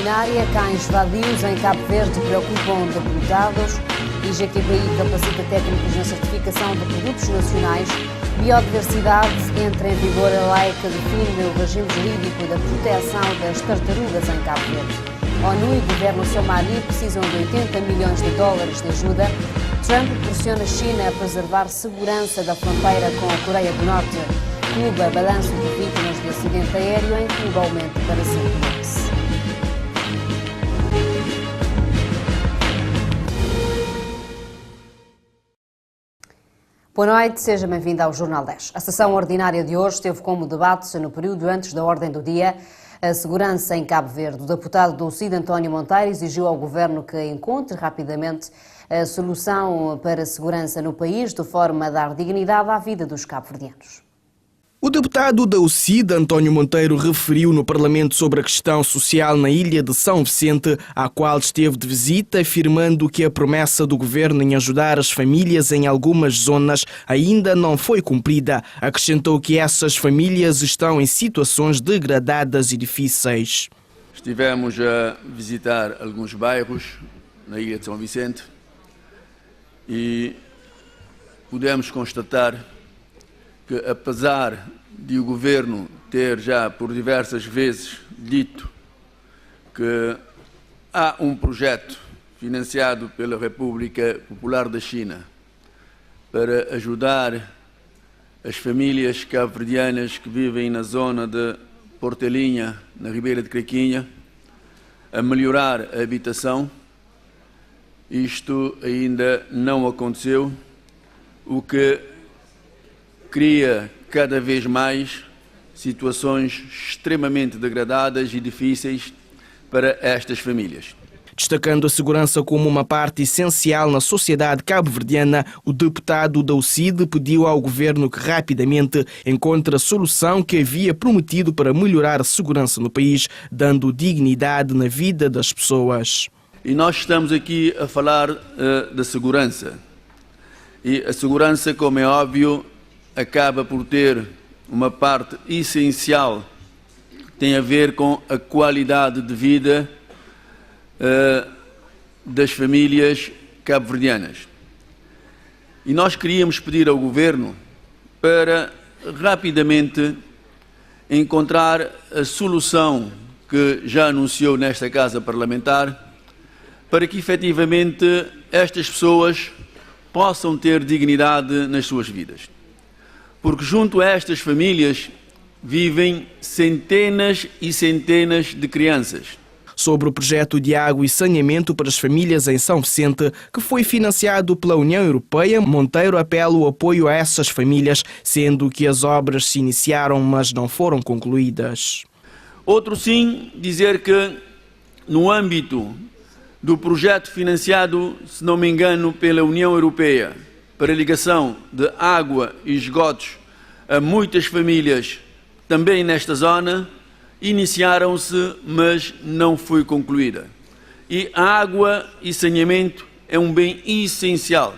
ordinária, cães vadios em Cabo Verde preocupam deputados. IGQBI capacita técnicos na certificação de produtos nacionais. Biodiversidade, entra em vigor a lei que define o regime jurídico da proteção das tartarugas em Cabo Verde. ONU e governo somali precisam de 80 milhões de dólares de ajuda. Trump pressiona a China a preservar segurança da fronteira com a Coreia do Norte. Cuba, balanço de vítimas de acidente aéreo em Cuba aumenta para 5 meses. Boa noite, seja bem-vindo ao Jornal 10. A sessão ordinária de hoje teve como debate, no período antes da ordem do dia, a segurança em Cabo Verde. O deputado do CID, António Monteiro, exigiu ao governo que encontre rapidamente a solução para a segurança no país, de forma a dar dignidade à vida dos cabo-verdianos. O deputado da UCID, António Monteiro, referiu no Parlamento sobre a questão social na ilha de São Vicente, à qual esteve de visita, afirmando que a promessa do governo em ajudar as famílias em algumas zonas ainda não foi cumprida. Acrescentou que essas famílias estão em situações degradadas e difíceis. Estivemos a visitar alguns bairros na ilha de São Vicente e pudemos constatar que, apesar de o governo ter já por diversas vezes dito que há um projeto financiado pela República Popular da China para ajudar as famílias cabo-verdianas que vivem na zona de Portelinha, na Ribeira de Craquinha, a melhorar a habitação, isto ainda não aconteceu, o que cria cada vez mais situações extremamente degradadas e difíceis para estas famílias. Destacando a segurança como uma parte essencial na sociedade cabo-verdiana, o deputado da UCID pediu ao governo que rapidamente encontre a solução que havia prometido para melhorar a segurança no país, dando dignidade na vida das pessoas. E nós estamos aqui a falar da segurança. E a segurança, como é óbvio, acaba por ter uma parte essencial que tem a ver com a qualidade de vida das famílias cabo-verdianas. E nós queríamos pedir ao governo para rapidamente encontrar a solução que já anunciou nesta Casa Parlamentar para que efetivamente estas pessoas possam ter dignidade nas suas vidas. Porque junto a estas famílias vivem centenas e centenas de crianças. Sobre o projeto de água e saneamento para as famílias em São Vicente, que foi financiado pela União Europeia, Monteiro apela o apoio a essas famílias, sendo que as obras se iniciaram, mas não foram concluídas. Outro sim, dizer que no âmbito do projeto financiado, se não me engano, pela União Europeia, para a ligação de água e esgotos a muitas famílias também nesta zona, iniciaram-se, mas não foi concluída. E a água e saneamento é um bem essencial.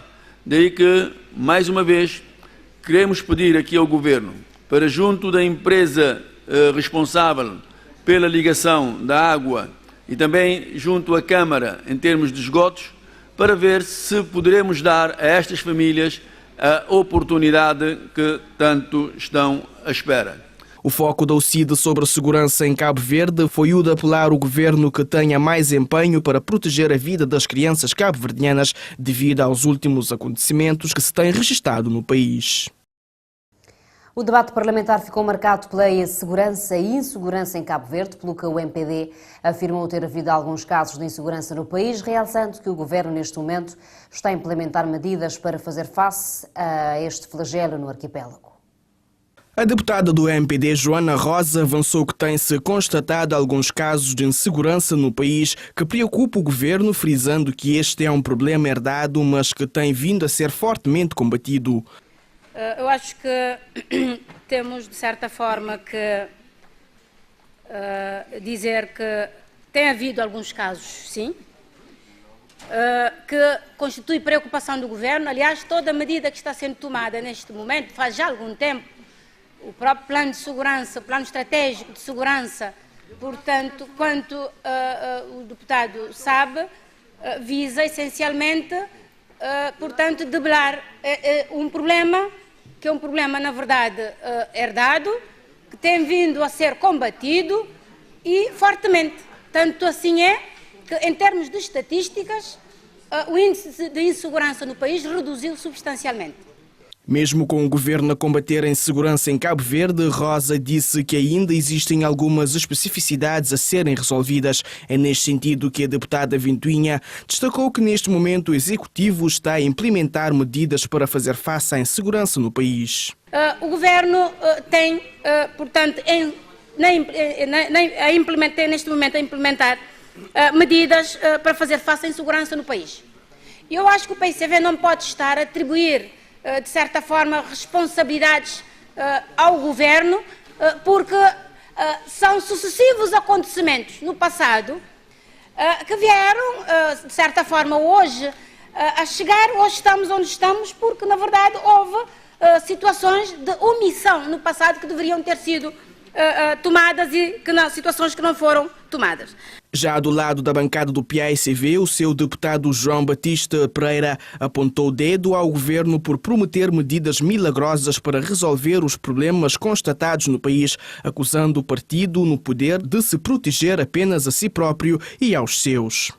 Daí que, mais uma vez, queremos pedir aqui ao Governo, para junto da empresa responsável pela ligação da água e também junto à Câmara em termos de esgotos, para ver se poderemos dar a estas famílias a oportunidade que tanto estão à espera. O foco da UCID sobre a segurança em Cabo Verde foi o de apelar ao governo que tenha mais empenho para proteger a vida das crianças cabo-verdianas devido aos últimos acontecimentos que se têm registrado no país. O debate parlamentar ficou marcado pela segurança e insegurança em Cabo Verde, pelo que o MPD afirmou ter havido alguns casos de insegurança no país, realçando que o governo neste momento está a implementar medidas para fazer face a este flagelo no arquipélago. A deputada do MPD, Joana Rosa, avançou que tem-se constatado alguns casos de insegurança no país que preocupa o governo, frisando que este é um problema herdado, mas que tem vindo a ser fortemente combatido. Eu acho que temos, de certa forma, que dizer que tem havido alguns casos, sim, que constitui preocupação do governo. Aliás, toda a medida que está sendo tomada neste momento, faz já algum tempo, o próprio plano de segurança, o plano estratégico de segurança portanto, quanto o deputado sabe, visa essencialmente, portanto, debelar um problema que é um problema, na verdade, herdado, que tem vindo a ser combatido e fortemente. Tanto assim é que, em termos de estatísticas, o índice de insegurança no país reduziu substancialmente. Mesmo com o governo a combater a insegurança em Cabo Verde, Rosa disse que ainda existem algumas especificidades a serem resolvidas. É neste sentido que a deputada Ventoinha destacou que neste momento o Executivo está a implementar medidas para fazer face à insegurança no país. O governo tem, portanto, neste momento a implementar medidas para fazer face à insegurança no país. Eu acho que o PICV não pode estar a atribuir, de certa forma, responsabilidades ao governo, porque são sucessivos acontecimentos no passado que vieram, de certa forma, hoje a chegar. Hoje estamos onde estamos porque, na verdade, houve situações de omissão no passado que deveriam ter sido tomadas e situações que não foram tomadas. Já do lado da bancada do PAICV, o seu deputado João Batista Pereira apontou o dedo ao governo por prometer medidas milagrosas para resolver os problemas constatados no país, acusando o partido no poder de se proteger apenas a si próprio e aos seus.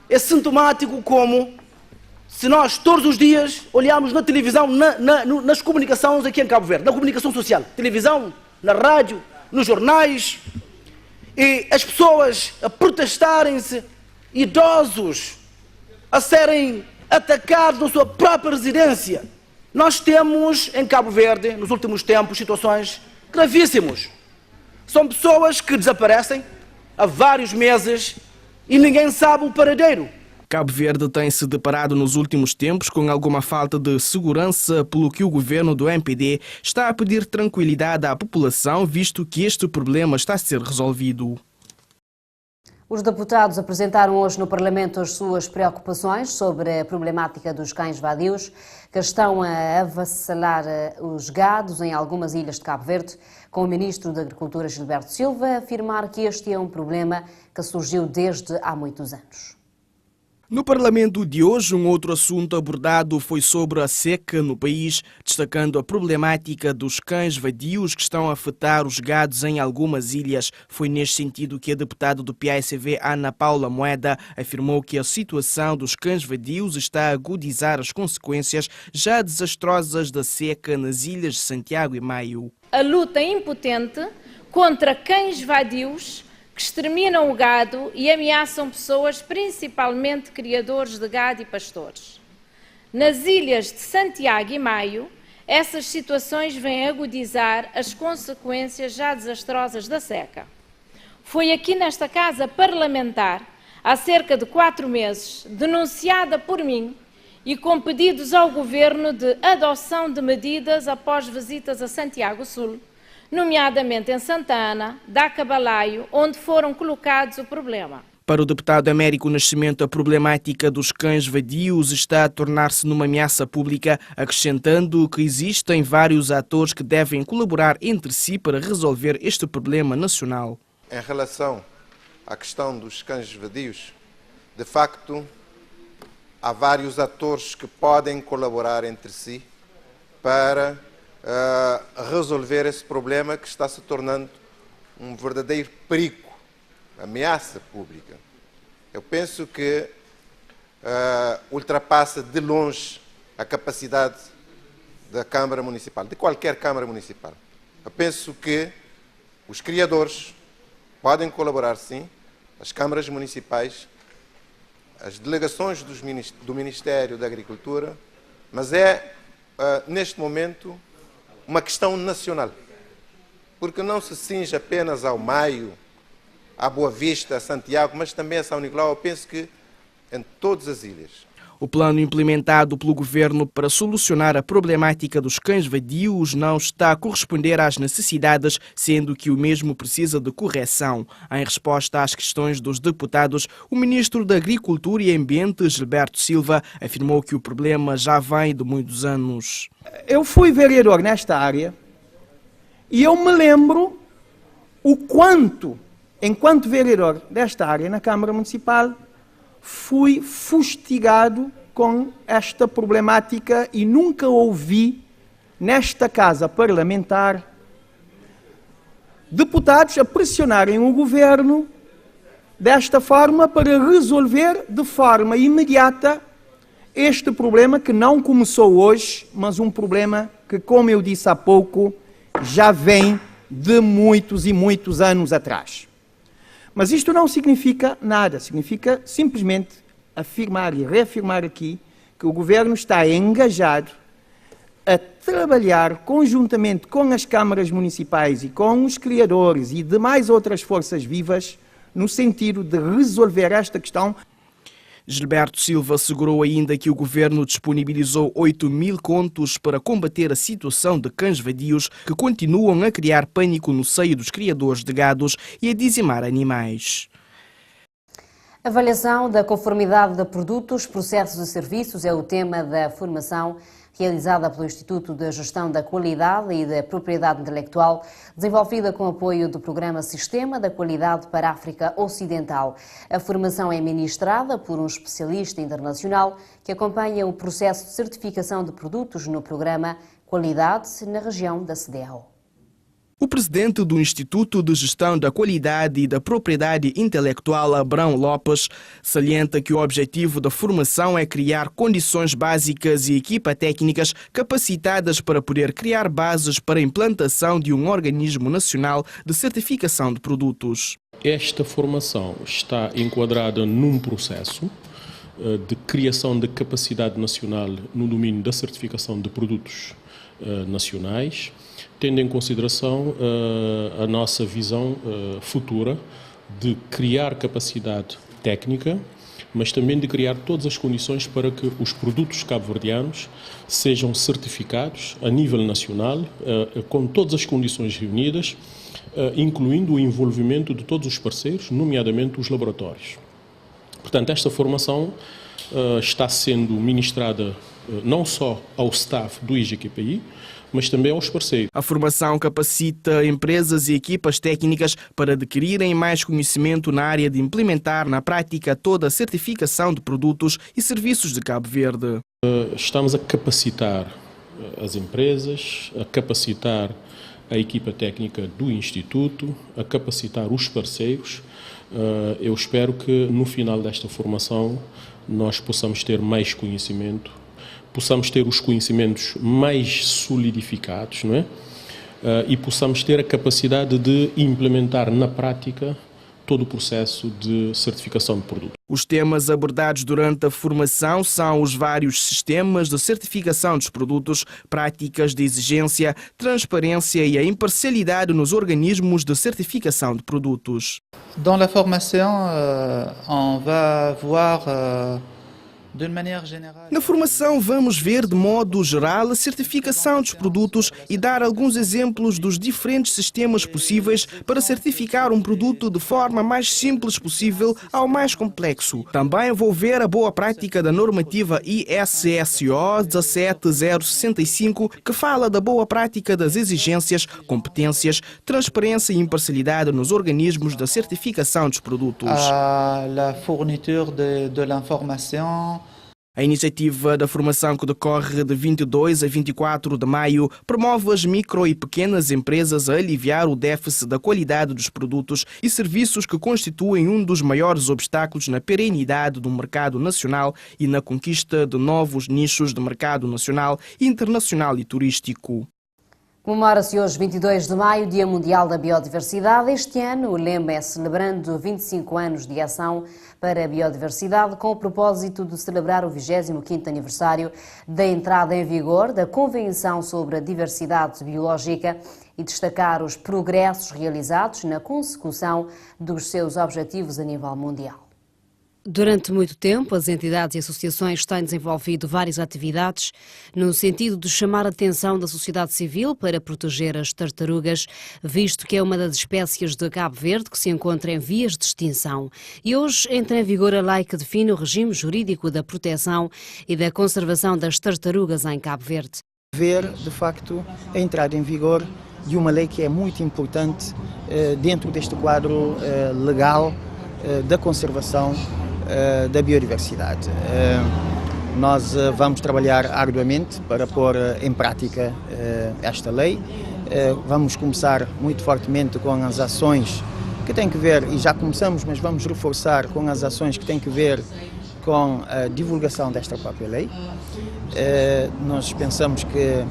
É sintomático como, se nós todos os dias olharmos na televisão, nas comunicações aqui em Cabo Verde, na comunicação social, televisão, na rádio, nos jornais, e as pessoas a protestarem-se, idosos a serem atacados na sua própria residência. Nós temos em Cabo Verde, nos últimos tempos, situações gravíssimas. São pessoas que desaparecem há vários meses e ninguém sabe o paradeiro. Cabo Verde tem se deparado nos últimos tempos com alguma falta de segurança, pelo que o governo do MPD está a pedir tranquilidade à população, visto que este problema está a ser resolvido. Os deputados apresentaram hoje no Parlamento as suas preocupações sobre a problemática dos cães vadios, que estão a avassalar os gados em algumas ilhas de Cabo Verde, com o ministro da Agricultura, Gilberto Silva, a afirmar que este é um problema que surgiu desde há muitos anos. No Parlamento de hoje, um outro assunto abordado foi sobre a seca no país, destacando a problemática dos cães vadios que estão a afetar os gados em algumas ilhas. Foi neste sentido que a deputada do PAICV, Ana Paula Moeda, afirmou que a situação dos cães vadios está a agudizar as consequências já desastrosas da seca nas ilhas de Santiago e Maio. A luta impotente contra cães vadios que exterminam o gado e ameaçam pessoas, principalmente criadores de gado e pastores. Nas ilhas de Santiago e Maio, essas situações vêm agudizar as consequências já desastrosas da seca. Foi aqui nesta Casa Parlamentar, há cerca de 4 meses, denunciada por mim e com pedidos ao Governo de adoção de medidas após visitas a Santiago Sul, nomeadamente em Santa Ana, Dacabalaio, onde foram colocados o problema. Para o deputado Américo Nascimento, a problemática dos cães vadios está a tornar-se numa ameaça pública, acrescentando que existem vários atores que devem colaborar entre si para resolver este problema nacional. Em relação à questão dos cães vadios, de facto, há vários atores que podem colaborar entre si para resolver esse problema que está se tornando um verdadeiro perigo, ameaça pública. Eu penso que ultrapassa de longe a capacidade da Câmara Municipal, de qualquer Câmara Municipal. Eu penso que os criadores podem colaborar, sim, as câmaras municipais, as delegações do Ministério da Agricultura, mas neste momento, uma questão nacional, porque não se cinge apenas ao Maio, à Boa Vista, a Santiago, mas também a São Nicolau. Eu penso que em todas as ilhas. O plano implementado pelo governo para solucionar a problemática dos cães vadios não está a corresponder às necessidades, sendo que o mesmo precisa de correção. Em resposta às questões dos deputados, o ministro da Agricultura e Ambiente, Gilberto Silva, afirmou que o problema já vem de muitos anos. Eu fui vereador nesta área e eu me lembro o quanto enquanto vereador desta área na Câmara Municipal, fui fustigado com esta problemática e nunca ouvi nesta casa parlamentar deputados a pressionarem o governo desta forma para resolver de forma imediata este problema que não começou hoje, mas um problema que, como eu disse há pouco, já vem de muitos e muitos anos atrás. Mas isto não significa nada, significa simplesmente afirmar e reafirmar aqui que o governo está engajado a trabalhar conjuntamente com as câmaras municipais e com os criadores e demais outras forças vivas no sentido de resolver esta questão. Gilberto Silva assegurou ainda que o governo disponibilizou 8.000 contos para combater a situação de cães vadios que continuam a criar pânico no seio dos criadores de gados e a dizimar animais. Avaliação da conformidade de produtos, processos e serviços é o tema da formação realizada pelo Instituto de Gestão da Qualidade e da Propriedade Intelectual, desenvolvida com apoio do programa Sistema da Qualidade para a África Ocidental. A formação é ministrada por um especialista internacional que acompanha o processo de certificação de produtos no programa Qualidade na região da CEDEAO. O presidente do Instituto de Gestão da Qualidade e da Propriedade Intelectual, Abrão Lopes, salienta que o objetivo da formação é criar condições básicas e equipas técnicas capacitadas para poder criar bases para a implantação de um organismo nacional de certificação de produtos. Esta formação está enquadrada num processo de criação de capacidade nacional no domínio da certificação de produtos nacionais, tendo em consideração a nossa visão futura de criar capacidade técnica, mas também de criar todas as condições para que os produtos cabo-verdianos sejam certificados a nível nacional, com todas as condições reunidas, incluindo o envolvimento de todos os parceiros, nomeadamente os laboratórios. Portanto, esta formação está sendo ministrada não só ao staff do IGQPI, mas também aos parceiros. A formação capacita empresas e equipas técnicas para adquirirem mais conhecimento na área de implementar na prática toda a certificação de produtos e serviços de Cabo Verde. Estamos a capacitar as empresas, a capacitar a equipa técnica do Instituto, a capacitar os parceiros. Eu espero que no final desta formação nós possamos ter mais conhecimento, possamos ter os conhecimentos mais solidificados, não é? E possamos ter a capacidade de implementar na prática todo o processo de certificação de produto. Os temas abordados durante a formação são os vários sistemas de certificação dos produtos, práticas de exigência, transparência e a imparcialidade nos organismos de certificação de produtos. Dans la formation, on va voir Na formação vamos ver de modo geral a certificação dos produtos e dar alguns exemplos dos diferentes sistemas possíveis para certificar um produto de forma mais simples possível ao mais complexo. Também vou ver a boa prática da normativa ISSO 17065, que fala da boa prática das exigências, competências, transparência e imparcialidade nos organismos da certificação dos produtos. La fourniture de l'information. A iniciativa da formação, que decorre de 22 a 24 de maio, promove as micro e pequenas empresas a aliviar o déficit da qualidade dos produtos e serviços que constituem um dos maiores obstáculos na perenidade do mercado nacional e na conquista de novos nichos de mercado nacional, internacional e turístico. Comemora-se hoje, 22 de maio, Dia Mundial da Biodiversidade. Este ano o lema é celebrando 25 anos de ação para a biodiversidade, com o propósito de celebrar o 25º aniversário da entrada em vigor da Convenção sobre a Diversidade Biológica e destacar os progressos realizados na consecução dos seus objetivos a nível mundial. Durante muito tempo, as entidades e associações têm desenvolvido várias atividades no sentido de chamar a atenção da sociedade civil para proteger as tartarugas, visto que é uma das espécies de Cabo Verde que se encontra em vias de extinção. E hoje entra em vigor a lei que define o regime jurídico da proteção e da conservação das tartarugas em Cabo Verde. Ver, de facto, a entrada em vigor de uma lei que é muito importante dentro deste quadro legal da conservação da biodiversidade. Nós vamos trabalhar arduamente para pôr em prática esta lei. Vamos começar muito fortemente com as ações que têm que ver, e já começamos, mas vamos reforçar com as ações que têm que ver com a divulgação desta própria lei. Nós pensamos que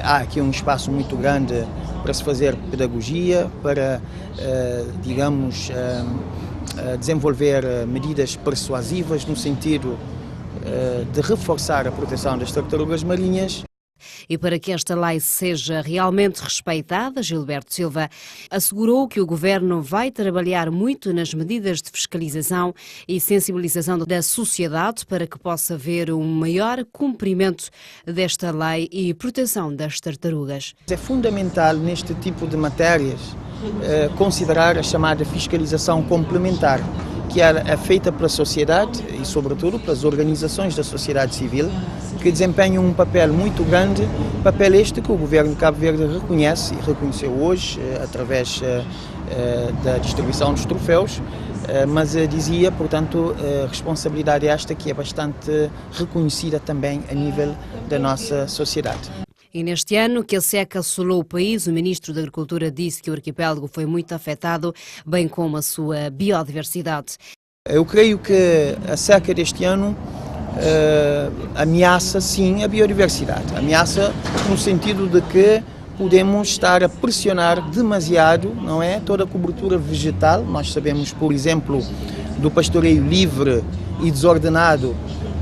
há aqui um espaço muito grande para se fazer pedagogia, para, digamos, desenvolver medidas persuasivas no sentido de reforçar a proteção das tartarugas marinhas. E para que esta lei seja realmente respeitada, Gilberto Silva assegurou que o Governo vai trabalhar muito nas medidas de fiscalização e sensibilização da sociedade para que possa haver um maior cumprimento desta lei e proteção das tartarugas. É fundamental neste tipo de matérias considerar a chamada fiscalização complementar, que é feita pela sociedade e, sobretudo, pelas organizações da sociedade civil, que desempenham um papel muito grande, papel este que o Governo de Cabo Verde reconhece e reconheceu hoje através da distribuição dos troféus, mas dizia, portanto, responsabilidade esta que é bastante reconhecida também a nível da nossa sociedade. E neste ano que a seca assolou o país, o Ministro da Agricultura disse que o arquipélago foi muito afetado, bem como a sua biodiversidade. Eu creio que a seca deste ano ameaça, sim, a biodiversidade. Ameaça no sentido de que podemos estar a pressionar demasiado, não é, toda a cobertura vegetal. Nós sabemos, por exemplo, do pastoreio livre e desordenado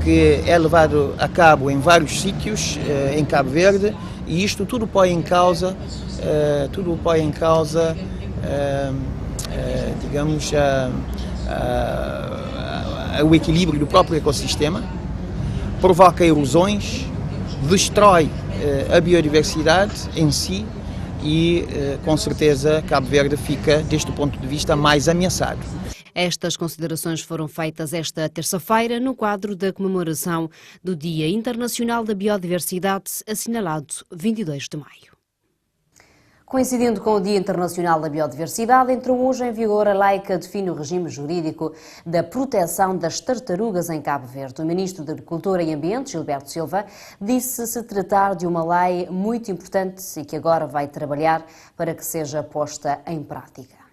que é levado a cabo em vários sítios em Cabo Verde, e isto tudo põe em causa, digamos, o equilíbrio do próprio ecossistema, provoca erosões, destrói a biodiversidade em si e, com certeza, Cabo Verde fica, deste ponto de vista, mais ameaçado. Estas considerações foram feitas esta terça-feira no quadro da comemoração do Dia Internacional da Biodiversidade, assinalado 22 de maio. Coincidindo com o Dia Internacional da Biodiversidade, entrou hoje em vigor a lei que define o regime jurídico da proteção das tartarugas em Cabo Verde. O Ministro da Agricultura e Ambiente, Gilberto Silva, disse se tratar de uma lei muito importante e que agora vai trabalhar para que seja posta em prática.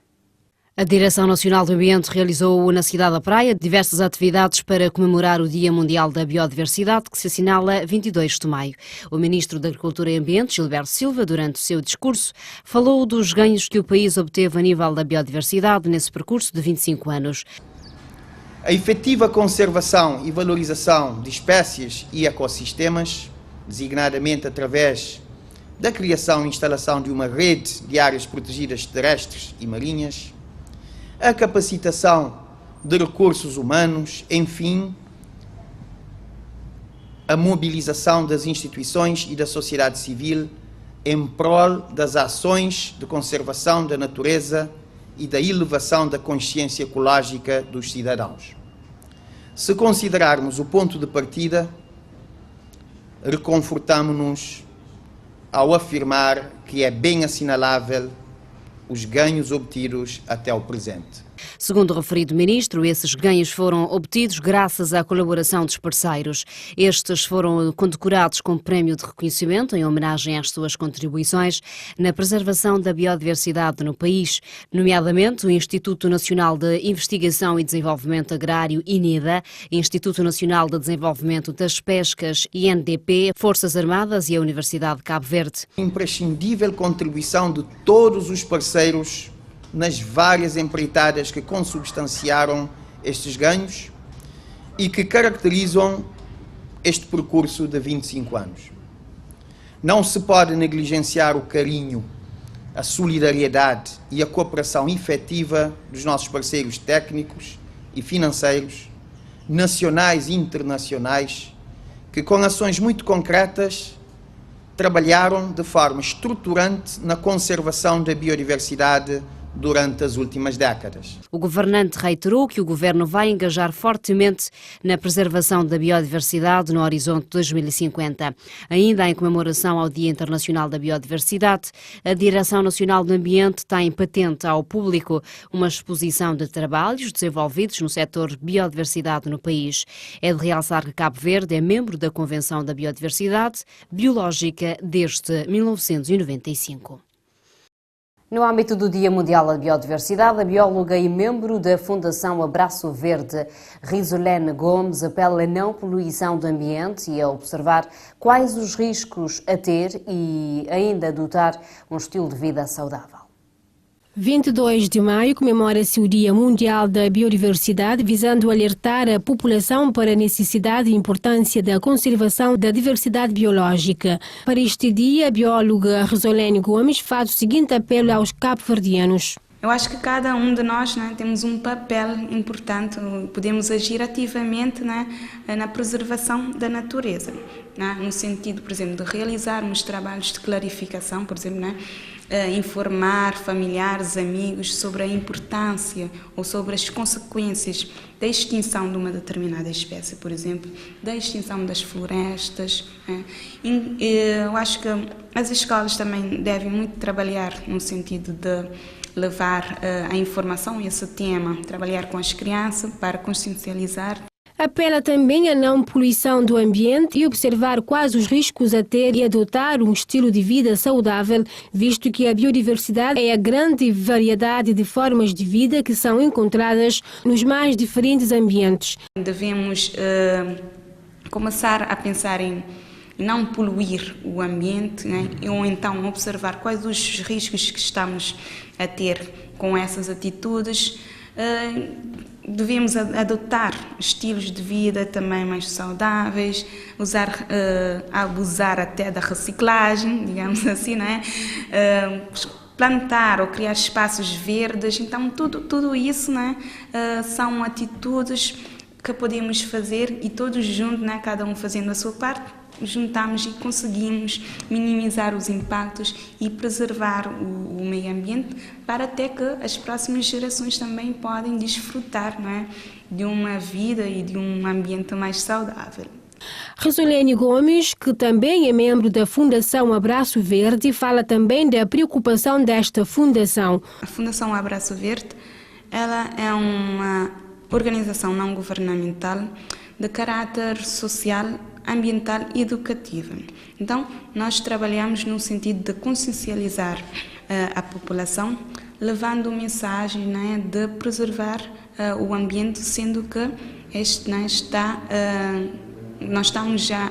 A Direção Nacional do Ambiente realizou na cidade da Praia diversas atividades para comemorar o Dia Mundial da Biodiversidade, que se assinala 22 de maio. O Ministro da Agricultura e Ambiente, Gilberto Silva, durante o seu discurso, falou dos ganhos que o país obteve a nível da biodiversidade nesse percurso de 25 anos. A efetiva conservação e valorização de espécies e ecossistemas, designadamente através da criação e instalação de uma rede de áreas protegidas terrestres e marinhas, a capacitação de recursos humanos, enfim, a mobilização das instituições e da sociedade civil em prol das ações de conservação da natureza e da elevação da consciência ecológica dos cidadãos. Se considerarmos o ponto de partida, reconfortamo-nos ao afirmar que é bem assinalável os ganhos obtidos até o presente. Segundo o referido ministro, esses ganhos foram obtidos graças à colaboração dos parceiros. Estes foram condecorados com prémio de reconhecimento em homenagem às suas contribuições na preservação da biodiversidade no país, nomeadamente o Instituto Nacional de Investigação e Desenvolvimento Agrário, INEDA, Instituto Nacional de Desenvolvimento das Pescas, INDP, Forças Armadas e a Universidade de Cabo Verde. Imprescindível contribuição de todos os parceiros nas várias empreitadas que consubstanciaram estes ganhos e que caracterizam este percurso de 25 anos. Não se pode negligenciar o carinho, a solidariedade e a cooperação efetiva dos nossos parceiros técnicos e financeiros, nacionais e internacionais, que com ações muito concretas trabalharam de forma estruturante na conservação da biodiversidade durante as últimas décadas. O governante reiterou que o governo vai engajar fortemente na preservação da biodiversidade no horizonte 2050. Ainda em comemoração ao Dia Internacional da Biodiversidade, a Direção Nacional do Ambiente tem patente ao público uma exposição de trabalhos desenvolvidos no setor biodiversidade no país. É de realçar que Cabo Verde é membro da Convenção da Biodiversidade Biológica desde 1995. No âmbito do Dia Mundial da Biodiversidade, a bióloga e membro da Fundação Abraço Verde, Risolene Gomes, apela a não poluição do ambiente e a observar quais os riscos a ter e ainda adotar um estilo de vida saudável. 22 de maio comemora-se o Dia Mundial da Biodiversidade, visando alertar a população para a necessidade e importância da conservação da diversidade biológica. Para este dia, a bióloga Risolene Gomes faz o seguinte apelo aos cabo-verdianos. Eu acho que cada um de nós temos um papel importante, podemos agir ativamente na preservação da natureza, no sentido, por exemplo, de realizarmos trabalhos de clarificação, por exemplo, informar familiares, amigos sobre a importância ou sobre as consequências da extinção de uma determinada espécie, por exemplo, da extinção das florestas. Eu acho que as escolas também devem muito trabalhar no sentido de levar a informação a esse tema, trabalhar com as crianças para consciencializar. Apela também à não poluição do ambiente e observar quais os riscos a ter e adotar um estilo de vida saudável, visto que a biodiversidade é a grande variedade de formas de vida que são encontradas nos mais diferentes ambientes. Devemos começar a pensar em não poluir o ambiente, ou então observar quais os riscos que estamos a ter com essas atitudes. Devemos adotar estilos de vida também mais saudáveis, abusar até da reciclagem, digamos assim, plantar ou criar espaços verdes. Então, tudo isso são atitudes que podemos fazer e todos juntos, cada um fazendo a sua parte, juntamos e conseguimos minimizar os impactos e preservar o meio ambiente para até que as próximas gerações também podem desfrutar de uma vida e de um ambiente mais saudável. Risolene Gomes, que também é membro da Fundação Abraço Verde, fala também da preocupação desta fundação. A Fundação Abraço Verde, ela é uma organização não governamental de caráter social, ambiental e educativa. Então, nós trabalhamos no sentido de consciencializar a população, levando mensagem de preservar o ambiente, sendo que este nós estamos já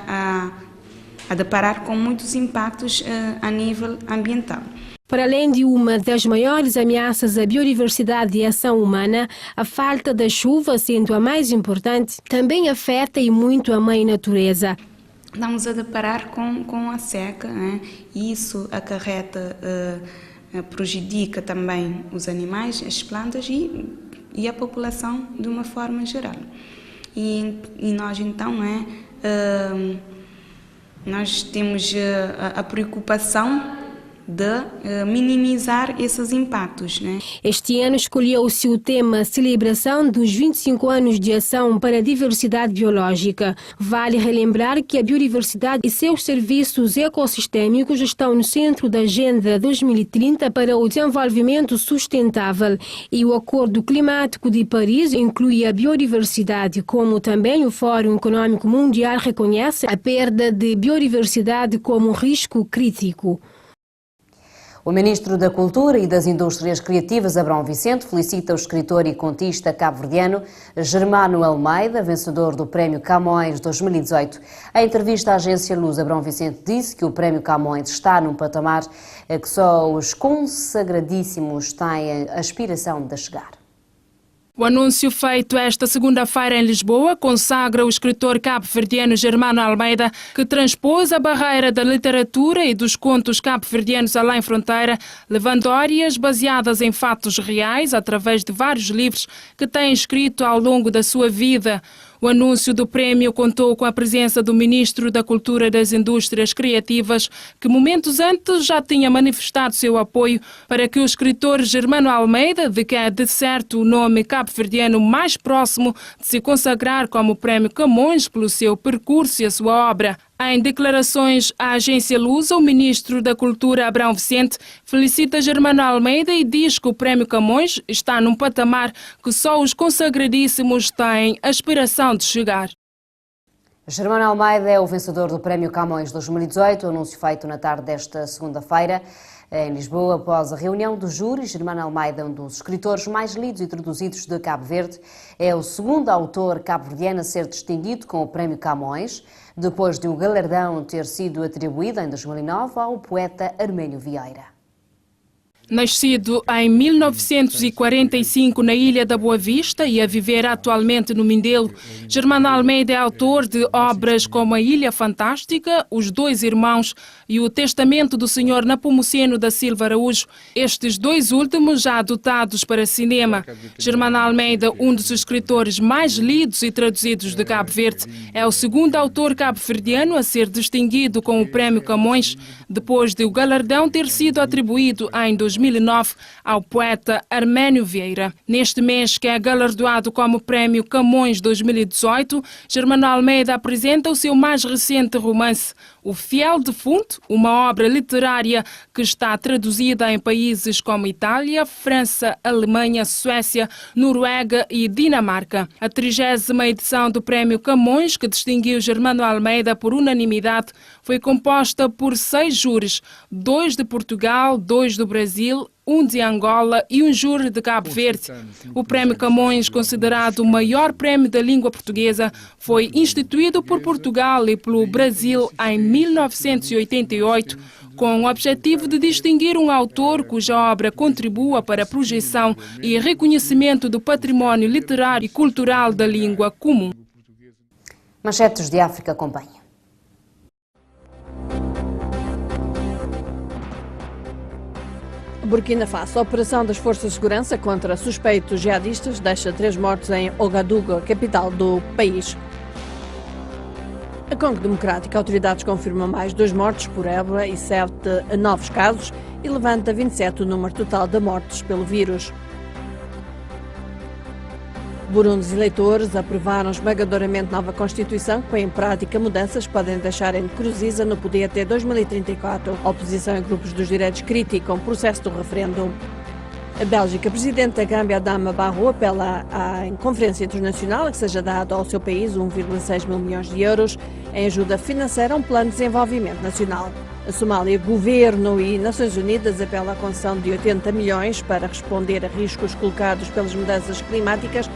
a deparar com muitos impactos a nível ambiental. Para além de uma das maiores ameaças à biodiversidade e à ação humana, a falta da chuva, sendo a mais importante, também afeta e muito a mãe natureza. Estamos a deparar com a seca, e isso acarreta, prejudica também os animais, as plantas e a população de uma forma geral. E nós então, nós temos a preocupação de minimizar esses impactos. Este ano escolheu-se o tema Celebração dos 25 anos de ação para a diversidade biológica. Vale relembrar que a biodiversidade e seus serviços ecossistêmicos estão no centro da Agenda 2030 para o desenvolvimento sustentável e o Acordo Climático de Paris inclui a biodiversidade, como também o Fórum Econômico Mundial reconhece a perda de biodiversidade como um risco crítico. O Ministro da Cultura e das Indústrias Criativas, Abrão Vicente, felicita o escritor e contista cabo-verdiano Germano Almeida, vencedor do Prémio Camões 2018. Em entrevista à agência Luz, Abrão Vicente disse que o Prémio Camões está num patamar a que só os consagradíssimos têm a aspiração de chegar. O anúncio feito esta segunda-feira em Lisboa consagra o escritor cabo-verdiano Germano Almeida, que transpôs a barreira da literatura e dos contos cabo-verdianos além fronteira, levando histórias baseadas em fatos reais através de vários livros que tem escrito ao longo da sua vida. O anúncio do prémio contou com a presença do Ministro da Cultura e das Indústrias Criativas, que momentos antes já tinha manifestado seu apoio para que o escritor Germano Almeida, de que é de certo o nome cabo-verdiano mais próximo de se consagrar como Prémio Camões pelo seu percurso e a sua obra. Em declarações à agência Lusa, o Ministro da Cultura, Abrão Vicente, felicita Germano Almeida e diz que o Prémio Camões está num patamar que só os consagradíssimos têm a aspiração de chegar. Germano Almeida é o vencedor do Prémio Camões 2018, o anúncio feito na tarde desta segunda-feira em Lisboa, após a reunião do júri. Germano Almeida, um dos escritores mais lidos e traduzidos de Cabo Verde, é o segundo autor cabo-verdiano a ser distinguido com o Prémio Camões, depois de o galardão ter sido atribuído em 2009 ao poeta Arménio Vieira. Nascido em 1945 na Ilha da Boa Vista e a viver atualmente no Mindelo, Germano Almeida é autor de obras como A Ilha Fantástica, Os Dois Irmãos e O Testamento do Senhor Napomuceno da Silva Araújo, estes dois últimos já adotados para cinema. Germano Almeida, um dos escritores mais lidos e traduzidos de Cabo Verde, é o segundo autor cabo-verdiano a ser distinguido com o Prémio Camões, depois de o galardão ter sido atribuído em 2009 ao poeta Arménio Vieira. Neste mês, que é galardoado como Prémio Camões 2018, Germano Almeida apresenta o seu mais recente romance, O Fiel Defunto, uma obra literária que está traduzida em países como Itália, França, Alemanha, Suécia, Noruega e Dinamarca. A 30ª edição do Prémio Camões, que distinguiu Germano Almeida por unanimidade, foi composta por 6 júris, 2 de Portugal, 2 do Brasil, 1 de Angola e um júri de Cabo Verde. O Prémio Camões, considerado o maior prémio da língua portuguesa, foi instituído por Portugal e pelo Brasil em 1988, com o objetivo de distinguir um autor cuja obra contribua para a projeção e reconhecimento do património literário e cultural da língua comum. Manchetes de África acompanha. Burkina Faso. A operação das forças de segurança contra suspeitos jihadistas deixa 3 mortos em Ouagadougou, capital do país. A Congo Democrática, autoridades confirmam mais 2 mortos por ébola e 7 novos casos e levanta a 27 o número total de mortes pelo vírus. Burundi, os eleitores aprovaram esmagadoramente nova Constituição, que põe em prática mudanças que podem deixar Nkurunziza no poder até 2034. A oposição e grupos dos direitos criticam o processo do referendo. A Bélgica, presidente da Gâmbia, Adama Barrow, apela em conferência internacional a que seja dado ao seu país 1,6 mil milhões de euros em ajuda financeira a um plano de desenvolvimento nacional. A Somália, Governo e Nações Unidas apelam à concessão de 80 milhões para responder a riscos colocados pelas mudanças climáticas